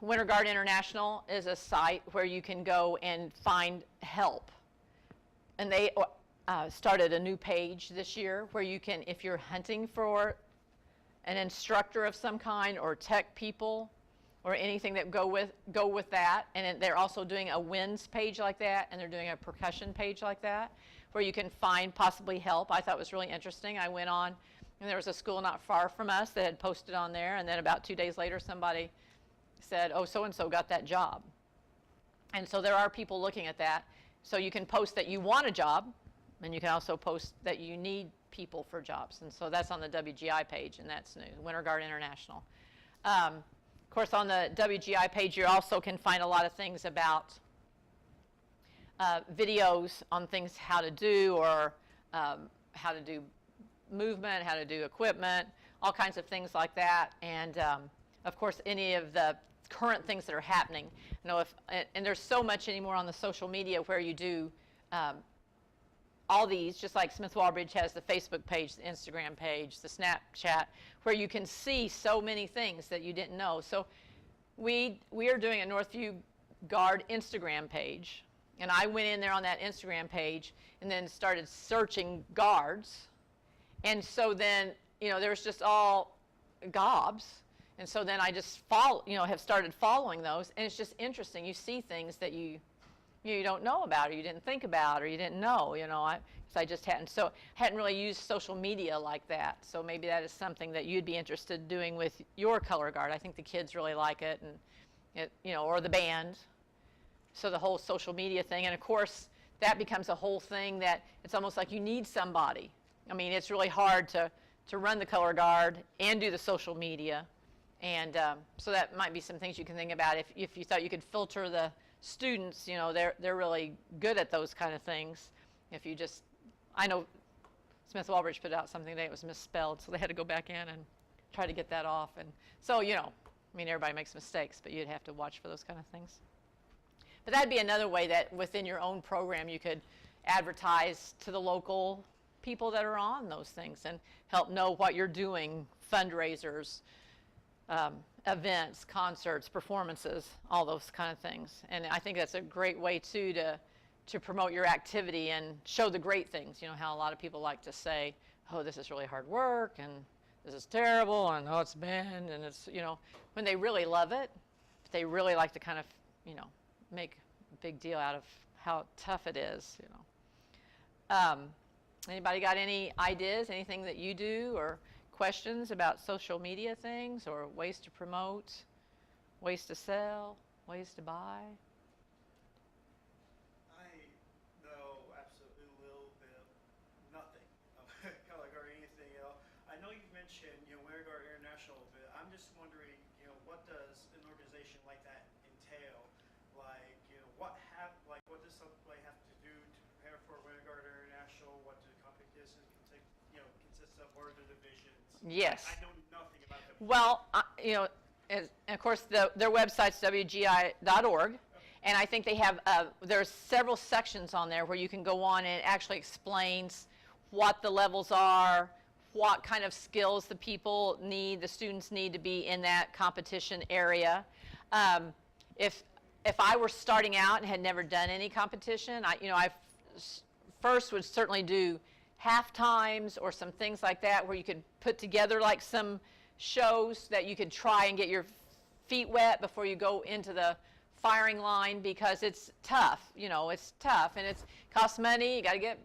Winterguard International is a site where you can go and find help. And they started a new page this year where you can, if you're hunting for an instructor of some kind or tech people or anything that go with that, and they're also doing a winds page like that, and they're doing a percussion page like that, where you can find possibly help. I thought it was really interesting. I went on, and there was a school not far from us that had posted on there, and then about 2 days later somebody said, oh, so-and-so got that job. And so there are people looking at that. So you can post that you want a job, and you can also post that you need people for jobs. And so that's on the WGI page, and that's new, Winterguard International. Of course, on the WGI page, you also can find a lot of things about videos on things how to do, or how to do movement, how to do equipment, all kinds of things like that. And of course, any of the current things that are happening. You know, and there's so much anymore on the social media where you do all these, just like Smith Walbridge has the Facebook page, the Instagram page, the Snapchat, where you can see so many things that you didn't know. So we are doing a Northview Guard Instagram page, and I went in there on that Instagram page and then started searching guards. And so then, you know, there's just all gobs. And so then I just have started following those, and it's just interesting. You see things that you don't know about, or you didn't think about, or you didn't know. You know, I just hadn't really used social media like that. So maybe that is something that you'd be interested in doing with your color guard. I think the kids really like it, and or the band. So the whole social media thing, and of course that becomes a whole thing that it's almost like you need somebody. I mean, it's really hard to run the color guard and do the social media. And so that might be some things you can think about if you thought you could filter the students. You know, they're really good at those kind of things. If you just, I know Smith Walbridge put out something today, it was misspelled, so they had to go back in and try to get that off. And so, you know, I mean, everybody makes mistakes, but you'd have to watch for those kind of things. But that'd be another way that within your own program you could advertise to the local people that are on those things and help know what you're doing, fundraisers, events, concerts, performances, all those kind of things. And I think that's a great way too to promote your activity and show the great things. You know how a lot of people like to say, oh, this is really hard work, and this is terrible, and oh, it's bad, and it's, you know, when they really love it, they really like to kind of, you know, make a big deal out of how tough it is, you know. Anybody got any ideas, anything that you do, or questions about social media things, or ways to promote, ways to sell, ways to buy? I know absolutely a little bit of nothing of Colorguard or anything else. I know you've mentioned, Winterguard International, but I'm just wondering, what does an organization like that entail? Like, what does somebody have to do to prepare for Winterguard International? What do competitions consist of? What are the divisions? Yes. I know nothing about them. Well, and of course, their website's wgi.org, and I think they have, there's several sections on there where you can go on, and it actually explains what the levels are, what kind of skills the people need, the students need to be in that competition area. If I were starting out and had never done any competition, I first would certainly do half times or some things like that where you could put together like some shows that you could try and get your feet wet before you go into the firing line, because it's tough. It's tough, and it costs money. You got to get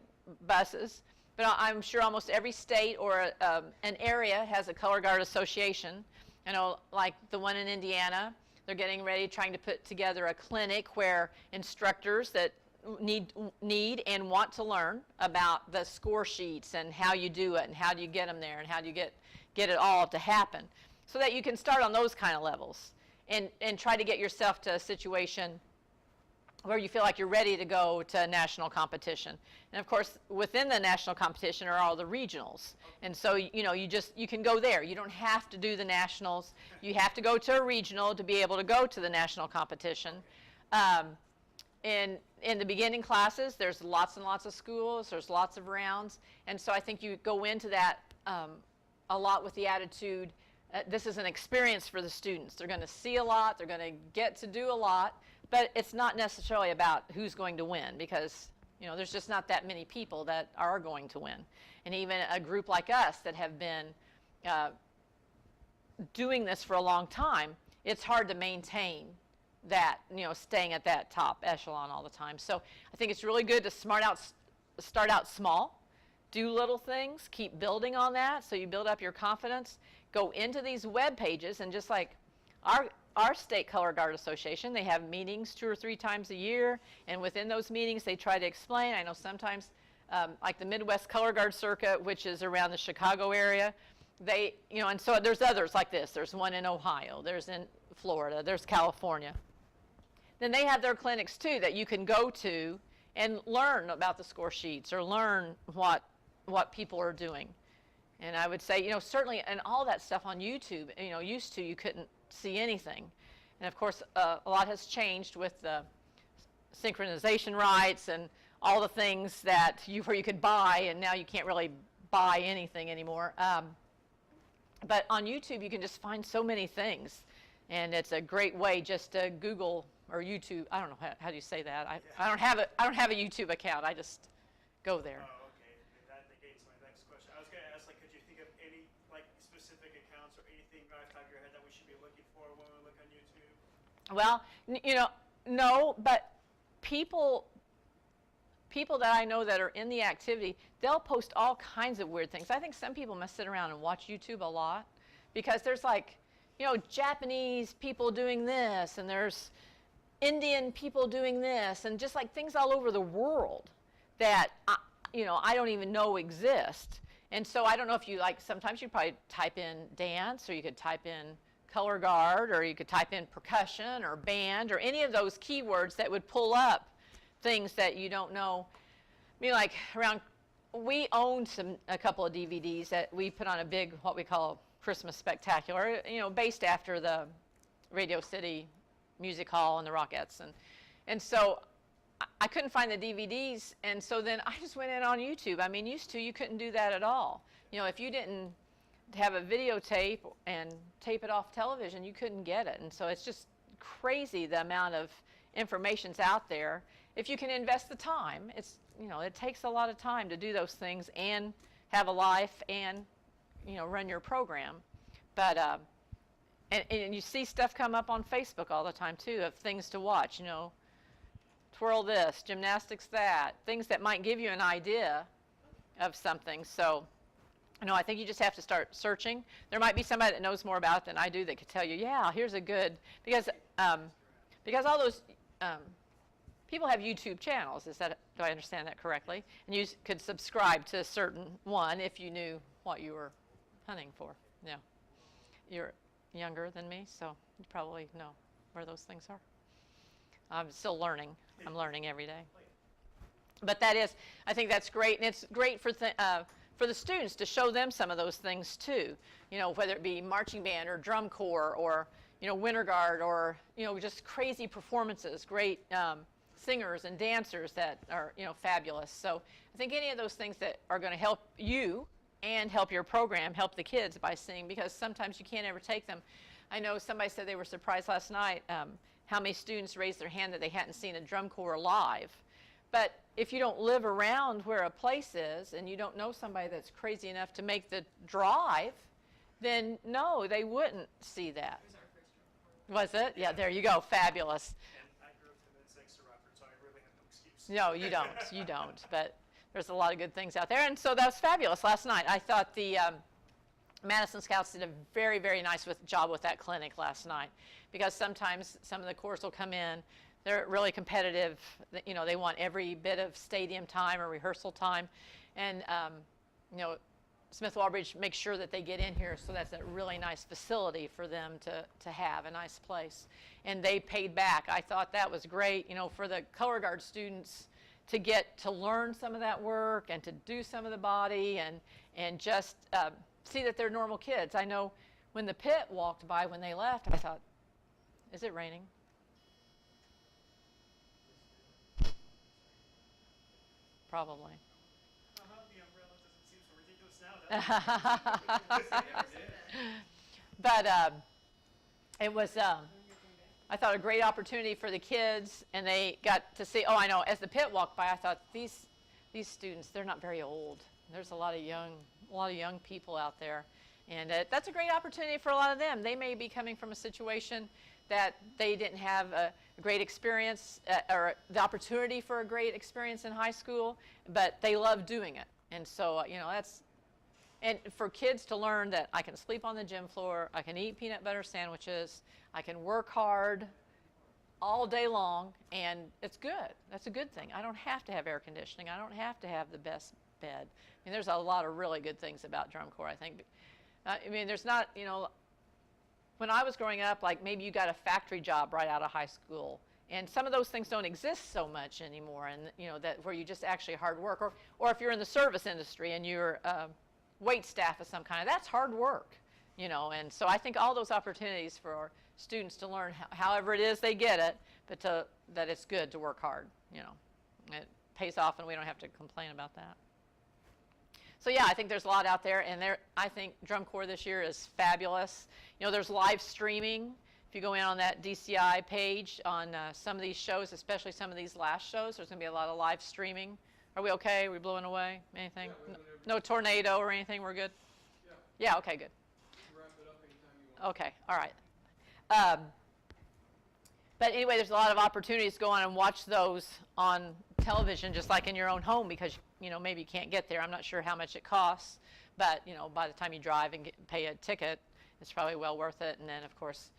buses. But I'm sure almost every state or an area has a color guard association. I know, like the one in Indiana, they're getting ready, trying to put together a clinic where instructors that need and want to learn about the score sheets and how you do it and how do you get them there and how do you get it all to happen, so that you can start on those kind of levels and try to get yourself to a situation where you feel like you're ready to go to national competition. And of course, within the national competition are all the regionals. And so, you can go there. You don't have to do the nationals. You have to go to a regional to be able to go to the national competition. In the beginning classes, there's lots and lots of schools. There's lots of rounds. And so I think you go into that a lot with the attitude, this is an experience for the students. They're going to see a lot. They're going to get to do a lot. But it's not necessarily about who's going to win, because there's just not that many people that are going to win. And even a group like us that have been doing this for a long time, it's hard to maintain that, staying at that top echelon all the time. So I think it's really good to start out small, do little things, keep building on that, so you build up your confidence. Go into these web pages, and just like our state color guard association, they have meetings 2 or 3 times a year, and within those meetings they try to explain. I know sometimes like the Midwest Color Guard circuit, which is around the Chicago area, they, and so there's others like this. There's one in Ohio, there's in Florida, there's California. Then they have their clinics too that you can go to and learn about the score sheets, or learn what people are doing. And I would say, certainly, and all that stuff on YouTube, used to, you couldn't see anything. And of course, a lot has changed with the synchronization rights and all the things that where you could buy, and now you can't really buy anything anymore. But on YouTube, you can just find so many things. And it's a great way just to Google or YouTube. I don't know, how do you say that? I don't have a YouTube account. I just go there. Oh, okay. That negates my next question. I was going to ask, could you think of any, specific accounts or anything right off the top of your head that we should be looking for when we look on YouTube? Well, no, but people that I know that are in the activity, they'll post all kinds of weird things. I think some people must sit around and watch YouTube a lot, because there's Japanese people doing this, and there's Indian people doing this, and just things all over the world that I don't even know exist. And so I don't know if you sometimes you probably type in dance, or you could type in color guard, or you could type in percussion or band, or any of those keywords that would pull up things that you don't know. We owned a couple of DVDs that we put on a big, what we call Christmas spectacular, based after the Radio City Music Hall and the Rockettes, and so I couldn't find the DVDs, and so then I just went in on YouTube. Used to, you couldn't do that at all. If you didn't have a videotape and tape it off television, you couldn't get it. And so it's just crazy the amount of information's out there. If you can invest the time, it takes a lot of time to do those things and have a life and run your program. But and you see stuff come up on Facebook all the time too, of things to watch, twirl this, gymnastics that, things that might give you an idea of something. So I think you just have to start searching. There might be somebody that knows more about it than I do that could tell you, yeah, here's a good, because all those people have YouTube channels. Do I understand that correctly? And you could subscribe to a certain one if you knew what you were hunting for. Yeah. You're younger than me, so you probably know where those things are. I'm still learning. I'm learning every day. But I think that's great, and it's great for the students to show them some of those things too. Whether it be marching band or drum corps or winter guard, or just crazy performances, great singers and dancers that are fabulous. So I think any of those things that are going to help you and help your program, help the kids by seeing, because sometimes you can't ever take them. I know somebody said they were surprised last night how many students raised their hand that they hadn't seen a drum corps live. But if you don't live around where a place is, and you don't know somebody that's crazy enough to make the drive, then no, they wouldn't see that. Was it? Yeah, there you go. Fabulous. And I grew up in the next to Rockford, so I really have no excuse. No, you don't. You don't. But there's a lot of good things out there. And so that was fabulous last night. I thought the Madison Scouts did a very, very nice job with that clinic last night, because sometimes some of the corps will come in. They're really competitive. They want every bit of stadium time or rehearsal time. And, Smith Walbridge makes sure that they get in here, so that's a really nice facility for them to have, a nice place. And they paid back. I thought that was great, for the color guard students to get to learn some of that work and to do some of the body and just see that they're normal kids. I know when the pit walked by when they left, I thought, is it raining? Probably. The umbrella doesn't seem so ridiculous now. But it was, I thought, a great opportunity for the kids, and they got to see, oh, I know, as the pit walked by, I thought, these students, they're not very old. There's a lot of young people out there. And that's a great opportunity for a lot of them. They may be coming from a situation that they didn't have a great experience or the opportunity for a great experience in high school, but they love doing it. And so, that's, and for kids to learn that I can sleep on the gym floor, I can eat peanut butter sandwiches, I can work hard all day long, and it's good. That's a good thing. I don't have to have air conditioning. I don't have to have the best bed. I mean, there's a lot of really good things about drum corps, I think. There's not, when I was growing up, like maybe you got a factory job right out of high school, and some of those things don't exist so much anymore, and that where you just actually hard work, or if you're in the service industry and you're wait staff of some kind, that's hard work, and so I think all those opportunities for our students to learn however it is they get it, but that it's good to work hard, it pays off, and we don't have to complain about that. So yeah, I think there's a lot out there, and I think Drum Corps this year is fabulous. There's live streaming. If you go in on that DCI page on some of these shows, especially some of these last shows, there's going to be a lot of live streaming. Are we okay? Are we blowing away? Anything? Yeah, no tornado or anything? We're good? Yeah. Yeah, okay, good. Wrap it up anytime you want. Okay, all right. But anyway, there's a lot of opportunities to go on and watch those on television, just like in your own home, because maybe you can't get there. I'm not sure how much it costs, but by the time you drive and pay a ticket, it's probably well worth it. And then, of course,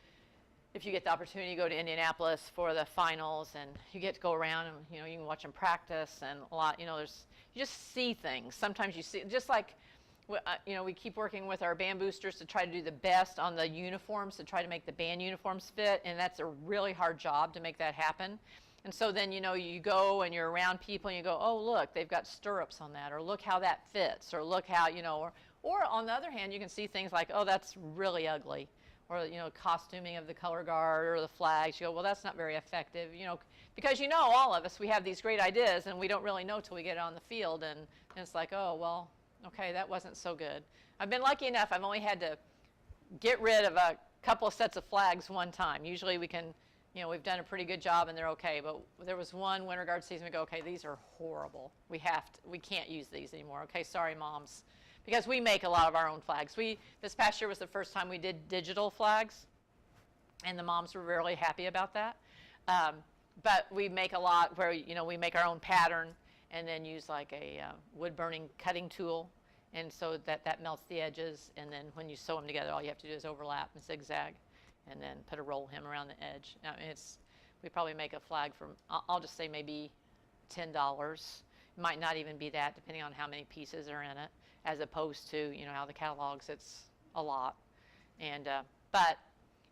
if you get the opportunity to go to Indianapolis for the finals, and you get to go around and you can watch them practice, and a lot, you just see things. Sometimes you see, just like we keep working with our band boosters to try to do the best on the uniforms, to try to make the band uniforms fit, and that's a really hard job to make that happen. And so then, you go and you're around people and you go, oh, look, they've got stirrups on that, or look how that fits, or look how, or on the other hand, you can see things like, oh, that's really ugly, or, costuming of the color guard or the flags. You go, well, that's not very effective, because all of us, we have these great ideas, and we don't really know till we get on the field, and it's like, oh, well, okay, that wasn't so good. I've been lucky enough, I've only had to get rid of a couple of sets of flags one time. Usually we can, we've done a pretty good job and they're okay, but there was one winter guard season we go, okay, these are horrible. We can't use these anymore. Okay, sorry, moms. Because we make a lot of our own flags. This past year was the first time we did digital flags, and the moms were really happy about that. But we make a lot where, we make our own pattern and then use like a wood-burning cutting tool, and so that melts the edges, and then when you sew them together, all you have to do is overlap and zigzag, and then put a roll hem around the edge. We probably make a flag for, I'll just say maybe $10. It might not even be that, depending on how many pieces are in it, as opposed to, how the catalogs, it's a lot. And, but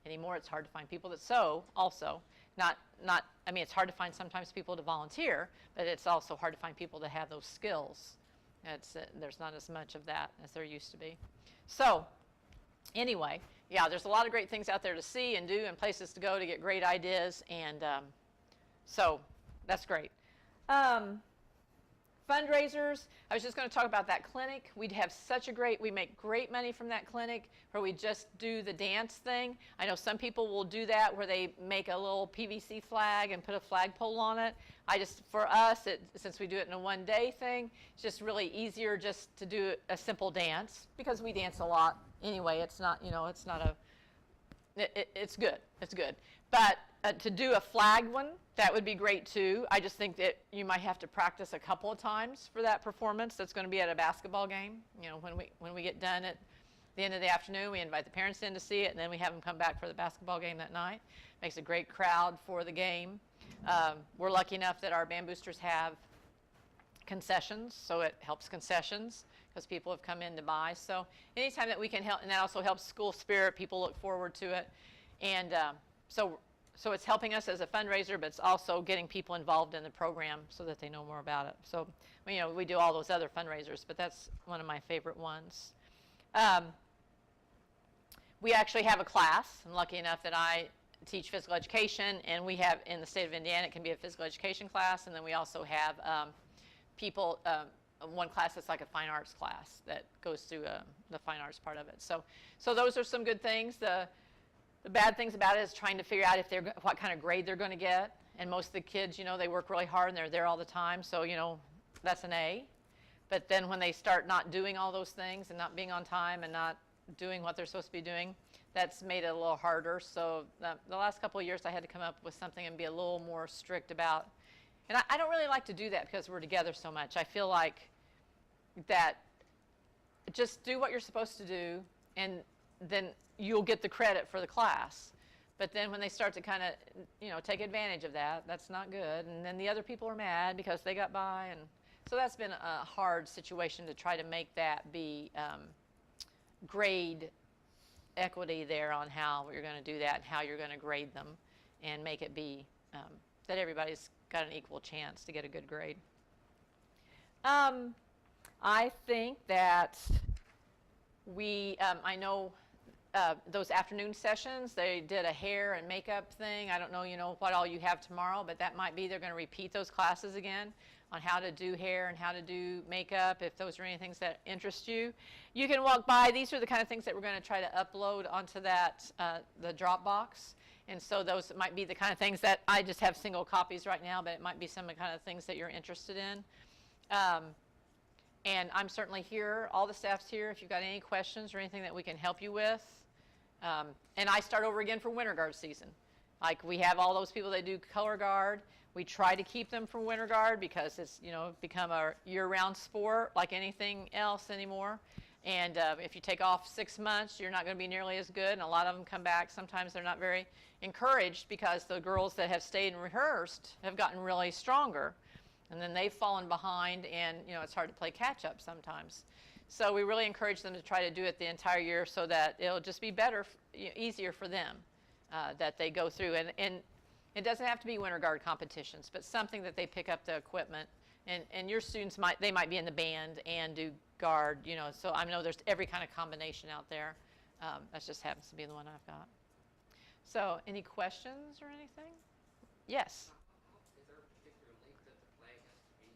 anymore, it's hard to find people that sew also. It's hard to find sometimes people to volunteer, but it's also hard to find people that have those skills. There's not as much of that as there used to be. So anyway, yeah, there's a lot of great things out there to see and do, and places to go to get great ideas, and so that's great. Fundraisers, I was just going to talk about that clinic. We make great money from that clinic where we just do the dance thing. I know some people will do that where they make a little PVC flag and put a flagpole on it. For us, since we do it in a one-day thing, it's just really easier just to do a simple dance, because we dance a lot anyway. It's not, it's good. It's good. But to do a flag one, that would be great too. I just think that you might have to practice a couple of times for that performance. That's going to be at a basketball game. When we get done at the end of the afternoon, we invite the parents in to see it, and then we have them come back for the basketball game that night. Makes a great crowd for the game. We're lucky enough that our band boosters have concessions, so it helps concessions because people have come in to buy. So anytime that we can help, and that also helps school spirit. People look forward to it, and so it's helping us as a fundraiser, but it's also getting people involved in the program so that they know more about it. So, we do all those other fundraisers, but that's one of my favorite ones. We actually have a class. I'm lucky enough that I teach physical education, and we have, in the state of Indiana, it can be a physical education class, and then we also have people one class that's like a fine arts class that goes through the fine arts part of it. So those are some good things. The bad things about it is trying to figure out if what kind of grade they're going to get. And most of the kids, they work really hard and they're there all the time. So, that's an A. But then when they start not doing all those things and not being on time and not doing what they're supposed to be doing, that's made it a little harder. So the last couple of years I had to come up with something and be a little more strict about. And I don't really like to do that because we're together so much. I feel like that just do what you're supposed to do, and then you'll get the credit for the class. But then when they start to kind of, take advantage of that, that's not good. And then the other people are mad because they got by. And so that's been a hard situation to try to make that be grade equity there on how you're going to do that and how you're going to grade them and make it be that everybody's got an equal chance to get a good grade. I think that I know those afternoon sessions, they did a hair and makeup thing. I don't know, what all you have tomorrow, but that might be they're going to repeat those classes again on how to do hair and how to do makeup, if those are any things that interest you. You can walk by. These are the kind of things that we're going to try to upload onto that, the Dropbox. And so those might be the kind of things that I just have single copies right now, but it might be some of the kind of things that you're interested in. And I'm certainly here. All the staff's here if you've got any questions or anything that we can help you with. And I start over again for winter guard season. Like we have all those people that do Colorguard. We try to keep them from winter guard because it's become a year-round sport like anything else anymore. And if you take off 6 months, you're not going to be nearly as good. And a lot of them come back. Sometimes they're not very encouraged because the girls that have stayed and rehearsed have gotten really stronger. And then they've fallen behind, and it's hard to play catch-up sometimes. So we really encourage them to try to do it the entire year so that it'll just be better, easier for them that they go through. And it doesn't have to be winter guard competitions, but something that they pick up the equipment. And your students might be in the band and do guard, so I know there's every kind of combination out there. That just happens to be the one I've got. So any questions or anything? Yes? Is there a particular length that the flag has to be?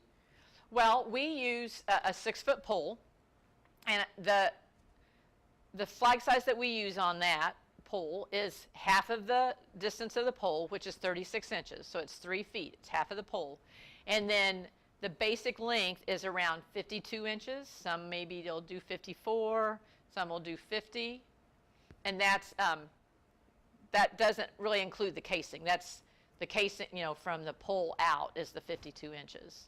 Well, we use a 6-foot pole, and the flag size that we use on that pole is half of the distance of the pole, which is 36 inches. So it's 3 feet. It's half of the pole. And then the basic length is around 52 inches. Some maybe they'll do 54. Some will do 50. And that's that doesn't really include the casing. That's the casing, from the pole out is the 52 inches.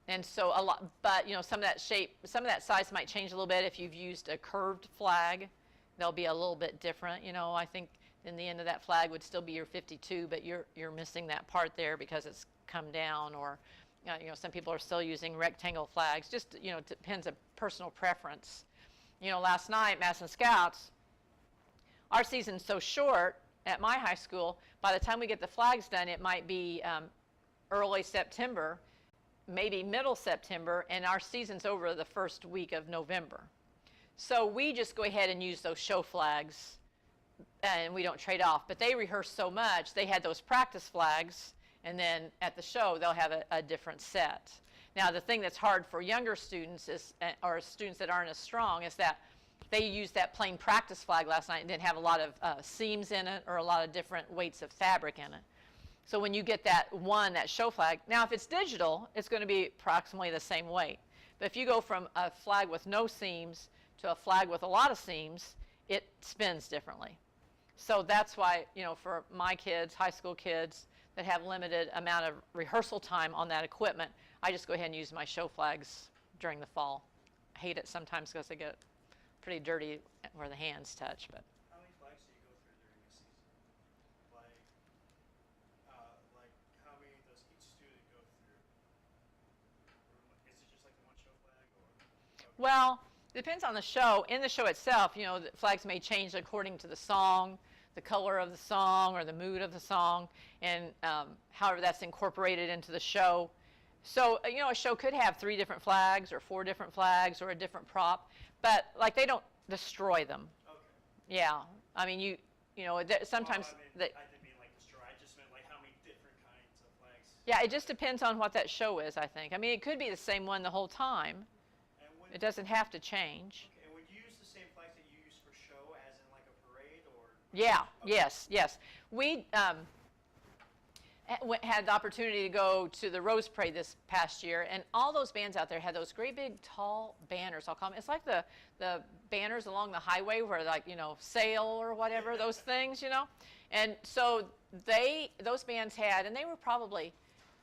And so a lot, but some of that shape, some of that size might change a little bit if you've used a curved flag. They'll be a little bit different. I think in the end of that flag would still be your 52, but you're missing that part there because it's come down, or some people are still using rectangle flags. Just it depends on personal preference. Last night Madison Scouts, our season's so short at my high school. By the time we get the flags done, it might be early September, maybe middle September, and our season's over the first week of November. So we just go ahead and use those show flags, and we don't trade off. But they rehearse so much, they had those practice flags, and then at the show they'll have a different set. Now the thing that's hard for younger students is, or students that aren't as strong, is that they used that plain practice flag last night and didn't have a lot of seams in it or a lot of different weights of fabric in it. So when you get that show flag, now if it's digital, it's going to be approximately the same weight. But if you go from a flag with no seams to a flag with a lot of seams, it spins differently. So that's why, for my kids, high school kids that have limited amount of rehearsal time on that equipment, I just go ahead and use my show flags during the fall. I hate it sometimes because they get pretty dirty where the hands touch. But How many flags do you go through during a season? Like how many does each student go through? Is it just like the one show flag, or? well, it depends on the show. In the show itself, the flags may change according to the song, the color of the song, or the mood of the song, and however that's incorporated into the show. So, a show could have 3 different flags or 4 different flags or a different prop, but like they don't destroy them. Okay. Yeah, I mean sometimes I didn't mean like destroy. I just meant like how many different kinds of flags. Yeah, it just depends on what that show is, I think. I mean, it could be the same one the whole time. And It doesn't have to change. okay, and would you use the same flags that you use for show, as in like a parade, or? Yeah, Okay. yes. We had the opportunity to go to the Rose Parade this past year, and all those bands out there had those great big tall banners, I'll call them. It's like the banners along the highway where, like, sail or whatever, those things, And so those bands had, and they were probably,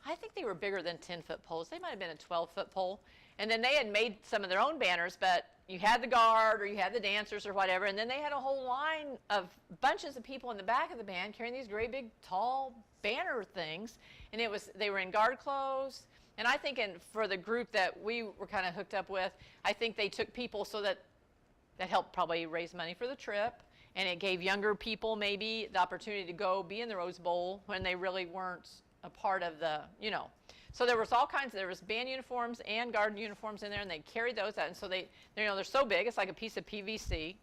I think they were bigger than 10-foot poles. They might have been a 12-foot pole. And then they had made some of their own banners, but you had the guard or you had the dancers or whatever, and then they had a whole line of bunches of people in the back of the band carrying these great big tall banner things, and they were in guard clothes. And I think for the group that we were kind of hooked up with, I think they took people so that helped probably raise money for the trip, and it gave younger people maybe the opportunity to go be in the Rose Bowl when they really weren't a part of the, So there was all kinds. There was band uniforms and guard uniforms in there, and they carried those out. And so they're so big, it's like a piece of PVC,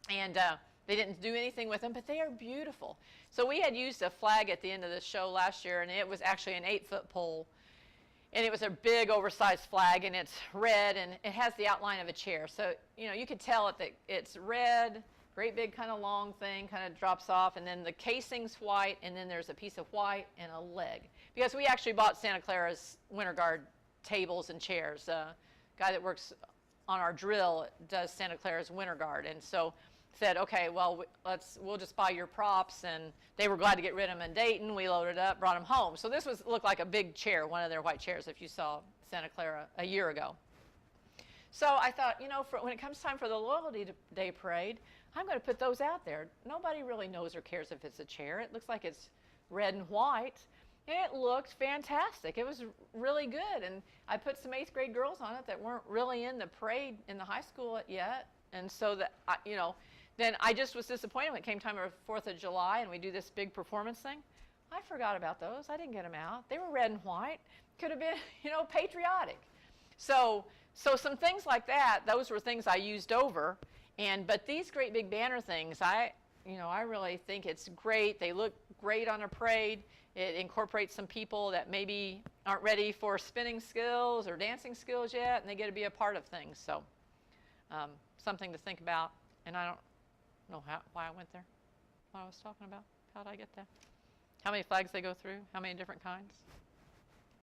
and they didn't do anything with them, but they are beautiful. So we had used a flag at the end of the show last year, and it was actually an 8-foot pole, and it was a big, oversized flag, and it's red, and it has the outline of a chair. So you could tell that it's red. Great big kind of long thing, kind of drops off, and then the casing's white, and then there's a piece of white and a leg. Because we actually bought Santa Clara's Winter Guard tables and chairs. A guy that works on our drill does Santa Clara's Winter Guard, and so said, okay, well, we'll just buy your props, and they were glad to get rid of them in Dayton. We loaded up, brought them home. So this looked like a big chair, one of their white chairs, if you saw Santa Clara a year ago. So I thought, when it comes time for the Loyalty Day Parade, I'm going to put those out there. Nobody really knows or cares if it's a chair. It looks like it's red and white. And it looked fantastic. It was really good. And I put some 8th grade girls on it that weren't really in the parade in the high school yet. And so then I just was disappointed when it came time for 4th of July and we do this big performance thing. I forgot about those. I didn't get them out. They were red and white. Could have been, patriotic. So some things like that, those were things I used over. But these great big banner things, I really think it's great. They look great on a parade. It incorporates some people that maybe aren't ready for spinning skills or dancing skills yet, and they get to be a part of things. So something to think about. And I don't know why I went there, what I was talking about. How did I get there? How many flags they go through? How many different kinds?